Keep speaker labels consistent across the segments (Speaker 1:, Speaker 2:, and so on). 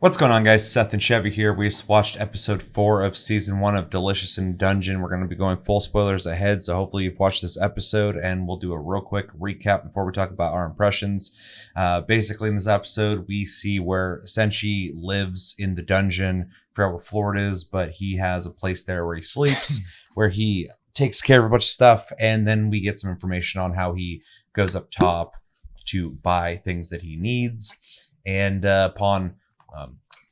Speaker 1: What's going on, guys? Seth and Chevy here. We just watched episode 4 of season 1 of Delicious in Dungeon. We're going to be going full spoilers ahead, so hopefully you've watched this episode, and we'll do a real quick recap before we talk about our impressions. Basically, in this episode, we see where Senshi lives in the dungeon. I forgot what floor it is, but he has a place there where he sleeps, where he takes care of a bunch of stuff, and then we get some information on how he goes up top to buy things that he needs. And upon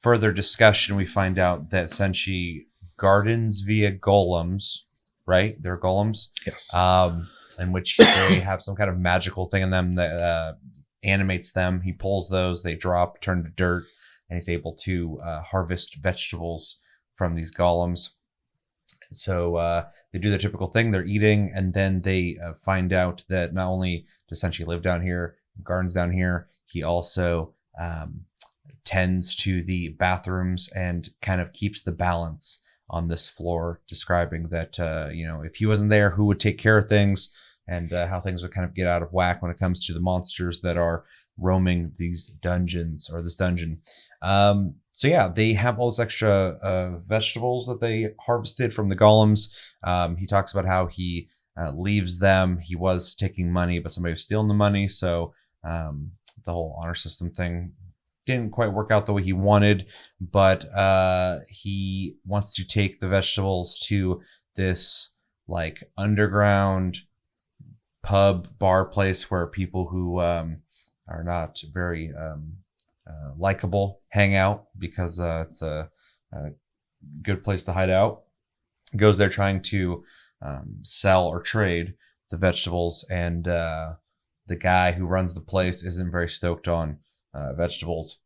Speaker 1: further discussion, we find out that Senshi gardens via golems, right? They're golems.
Speaker 2: Yes.
Speaker 1: In which they have some kind of magical thing in them that animates them. He pulls those, they drop, turn to dirt, and he's able to harvest vegetables from these golems. So they do their typical thing. They're eating, and then they find out that not only does Senshi live down here, gardens down here, he also tends to the bathrooms and kind of keeps the balance on this floor, describing that, if he wasn't there, who would take care of things, and how things would kind of get out of whack when it comes to the monsters that are roaming these dungeons or this dungeon. So yeah, they have all this extra vegetables that they harvested from the golems. He talks about how he leaves them. He was taking money, but somebody was stealing the money. So the whole honor system thing didn't quite work out the way he wanted, but he wants to take the vegetables to this like underground pub bar place where people who are not very likable hang out, because it's a good place to hide out. Goes there trying to sell or trade the vegetables, and the guy who runs the place isn't very stoked on vegetables,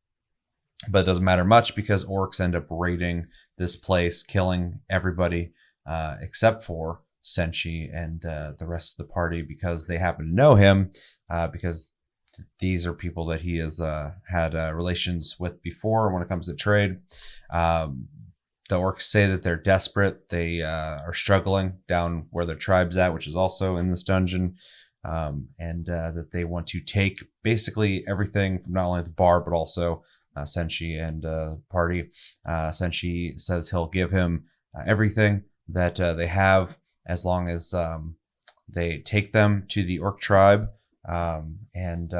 Speaker 1: but it doesn't matter much because orcs end up raiding this place, killing everybody except for Senshi and the rest of the party, because they happen to know him, because these are people that he has had relations with before when it comes to trade. The orcs say that they're desperate. They are struggling down where their tribe's at, which is also in this dungeon. And that they want to take basically everything from not only the bar, but also Senshi and party. Senshi says he'll give him everything that they have, as long as they take them to the orc tribe. And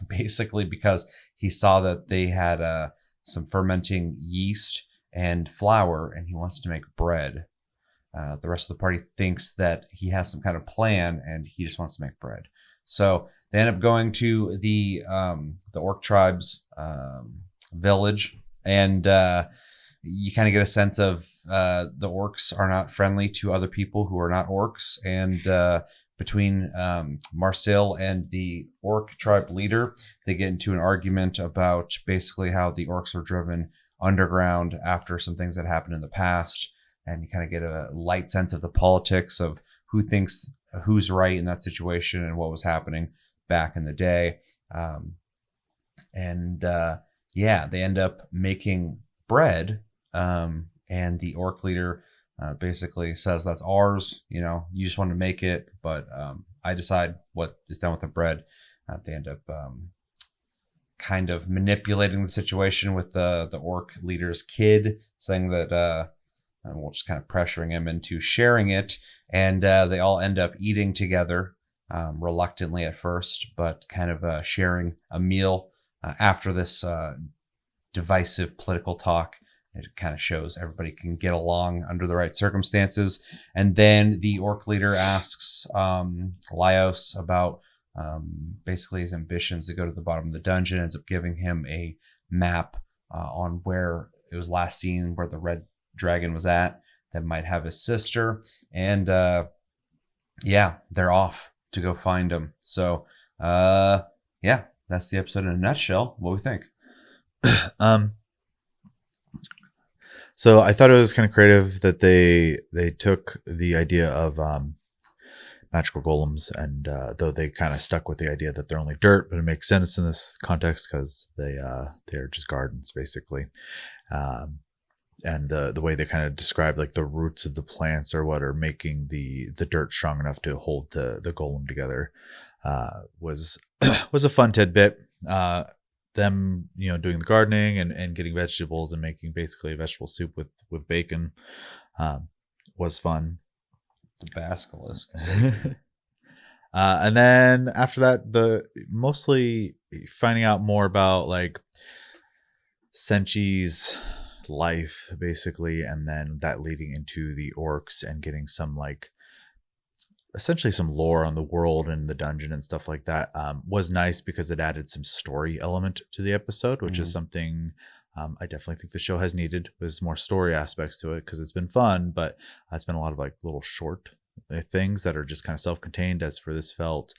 Speaker 1: basically because he saw that they had some fermenting yeast and flour, and he wants to make bread. The rest of the party thinks that he has some kind of plan, and he just wants to make bread. So they end up going to the orc tribe's village, and you kind of get a sense of the orcs are not friendly to other people who are not orcs. And between Marcel and the orc tribe leader, they get into an argument about basically how the orcs were driven underground after some things that happened in the past. And you kind of get a light sense of the politics of who thinks who's right in that situation and what was happening back in the day. They end up making bread. And the orc leader basically says, that's ours. You just want to make it, but I decide what is done with the bread. They end up kind of manipulating the situation with the orc leader's kid, saying that we're just kind of pressuring him into sharing it. And they all end up eating together, reluctantly at first, but kind of sharing a meal after this divisive political talk. It kind of shows everybody can get along under the right circumstances. And then the orc leader asks Laios about basically his ambitions to go to the bottom of the dungeon, ends up giving him a map on where it was last seen, where the red dragon was at, that might have his sister. And they're off to go find him. So that's the episode in a nutshell. What do we think?
Speaker 2: So I thought it was kind of creative that they took the idea of magical golems, and though they kind of stuck with the idea that they're only dirt, but it makes sense in this context because they're just gardens basically. And the way they kind of describe like the roots of the plants are what are making the dirt strong enough to hold the golem together was a fun tidbit. them, doing the gardening and getting vegetables and making basically a vegetable soup with bacon was fun.
Speaker 1: The basilisk.
Speaker 2: And then after that, mostly finding out more about like Senchi's life, basically, and then that leading into the orcs and getting some like essentially some lore on the world and the dungeon and stuff like that was nice because it added some story element to the episode, which is something I definitely think the show has needed, was more story aspects to it, because it's been fun, but it's been a lot of like little short things that are just kind of self-contained. As for this, felt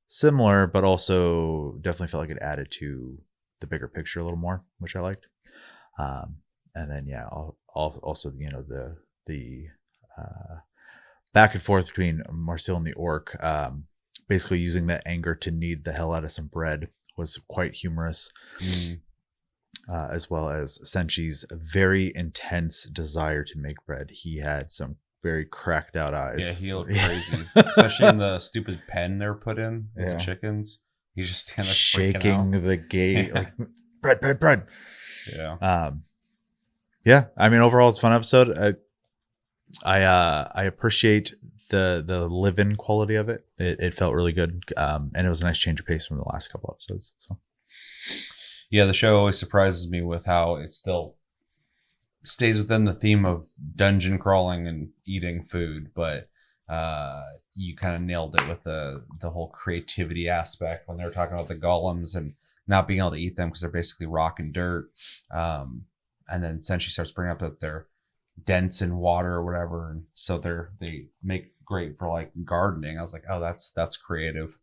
Speaker 2: similar, but also definitely felt like it added to the bigger picture a little more, which I liked. And then also the back and forth between Marcel and the orc, basically using that anger to knead the hell out of some bread, was quite humorous. As well as Senchi's very intense desire to make bread. He had some very cracked out eyes.
Speaker 1: Yeah, he looked crazy, especially in the stupid pen they're put in with the chickens. He's just kind of
Speaker 2: shaking the gate like bread.
Speaker 1: Yeah.
Speaker 2: Yeah. I mean, overall, it's a fun episode. I appreciate the live-in quality of it. It felt really good, and it was a nice change of pace from the last couple episodes. So,
Speaker 1: yeah, the show always surprises me with how it still stays within the theme of dungeon crawling and eating food, but you kind of nailed it with the whole creativity aspect when they were talking about the golems and not being able to eat them because they're basically rock and dirt. And then Senshi starts bringing up that they're dense in water or whatever, and so they make great for like gardening. I was like, oh, that's creative.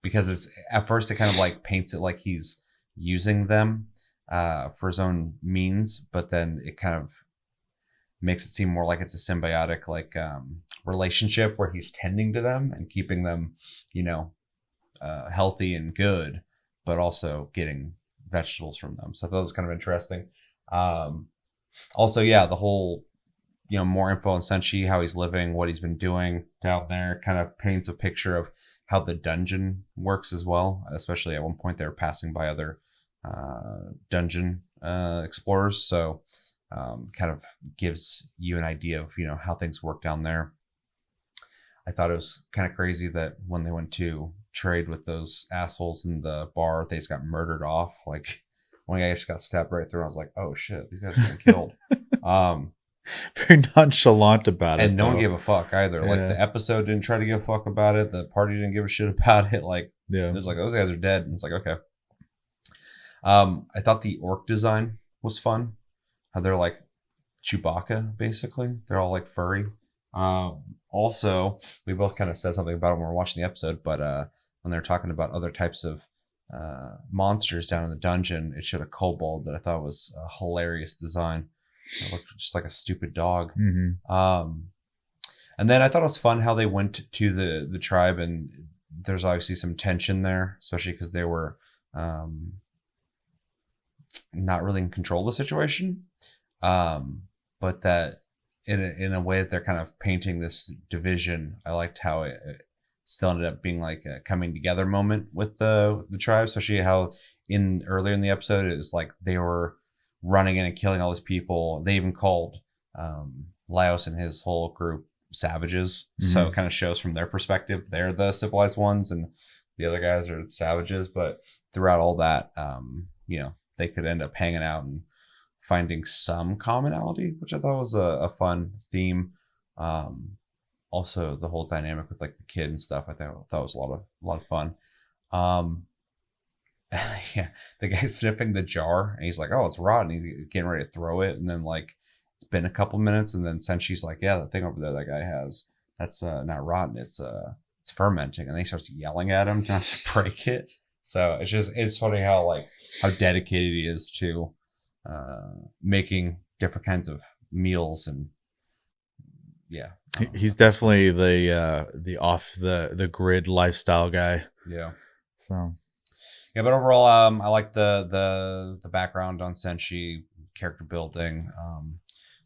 Speaker 1: Because it's at first it kind of like paints it like he's using them for his own means, but then it kind of makes it seem more like it's a symbiotic like relationship where he's tending to them and keeping them, healthy and good, but also getting vegetables from them. So I thought it was kind of interesting. Also, yeah, the whole, more info on Senshi, how he's living, what he's been doing down there, kind of paints a picture of how the dungeon works as well. Especially at one point they were passing by other dungeon explorers, so kind of gives you an idea of how things work down there. I thought it was kind of crazy that when they went to trade with those assholes in the bar, they just got murdered off. Like one guy just got stabbed right through. I was like, oh shit, these guys are getting killed.
Speaker 2: Very nonchalant about it,
Speaker 1: and no one gave a fuck either. Like the episode didn't try to give a fuck about it. The party didn't give a shit about it. Like it was like, those guys are dead, and it's like, okay. I thought the orc design was fun. How they're like Chewbacca, basically. They're all like furry. Also, we both kind of said something about it when we were watching the episode, but when they're talking about other types of monsters down in the dungeon, it showed a kobold that I thought was a hilarious design. It looked just like a stupid dog. And then I thought it was fun how they went to the tribe, and there's obviously some tension there, especially because they were not really in control of the situation. But that in a way that they're kind of painting this division. I liked how it still ended up being like a coming together moment with the tribe, especially how earlier in the episode it was like they were running in and killing all these people. They even called Laos and his whole group savages. So it kind of shows from their perspective they're the civilized ones and the other guys are savages. But throughout all that, they could end up hanging out and finding some commonality, which I thought was a fun theme. Also, the whole dynamic with like the kid and stuff, I thought was a lot of fun. Yeah, the guy sniffing the jar and he's like, "Oh, it's rotten." He's getting ready to throw it, and then like it's been a couple minutes, and then Senshi's like, "Yeah, the thing over there that guy has, that's not rotten. It's fermenting." And then he starts yelling at him not to break it. So it's funny how dedicated he is to making different kinds of meals. And yeah,
Speaker 2: he's definitely the off the grid lifestyle guy.
Speaker 1: Yeah.
Speaker 2: So
Speaker 1: yeah, but overall, I like the background on Senshi, character building,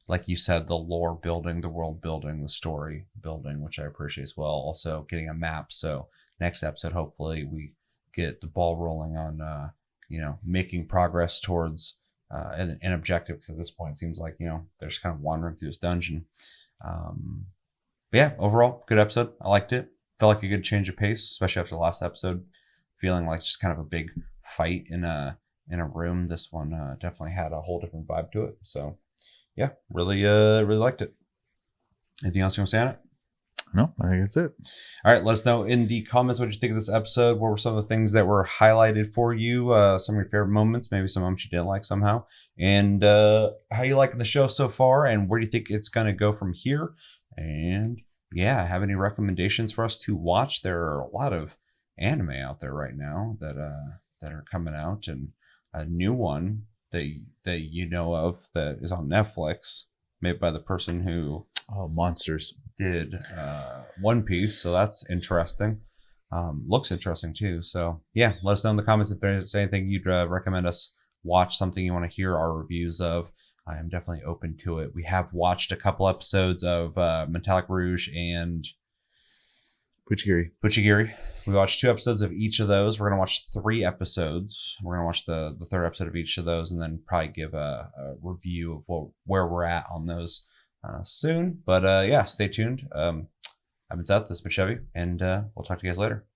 Speaker 1: like you said, the lore building, the world building, the story building, which I appreciate as well. Also getting a map, so next episode hopefully we get the ball rolling on making progress towards an objective. Because at this point, it seems like they're just kind of wandering through this dungeon. But yeah, overall, good episode. I liked it. Felt like a good change of pace, especially after the last episode. Feeling like just kind of a big fight in a room. This one definitely had a whole different vibe to it. So yeah, really liked it. Anything else you want to say on it?
Speaker 2: No, I think that's it.
Speaker 1: All right, let us know in the comments what you think of this episode. What were some of the things that were highlighted for you? Some of your favorite moments, maybe some moments you didn't like somehow, and how you liking the show so far, and where do you think it's going to go from here? And yeah, have any recommendations for us to watch? There are a lot of anime out there right now that are coming out, and a new one that you know of that is on Netflix, made by the person who
Speaker 2: Monsters
Speaker 1: did One Piece, so that's interesting. Looks interesting too. So yeah, let us know in the comments if there's anything you'd recommend us watch, something you want to hear our reviews of. I am definitely open to it. We have watched a couple episodes of Metallic Rouge and Buchigiri. We watched 2 episodes of each of those. We're going to watch 3 episodes. We're going to watch the 3rd episode of each of those, and then probably give a review of where we're at on those soon. But yeah, stay tuned. I've been Seth, this has been Chevy, and we'll talk to you guys later.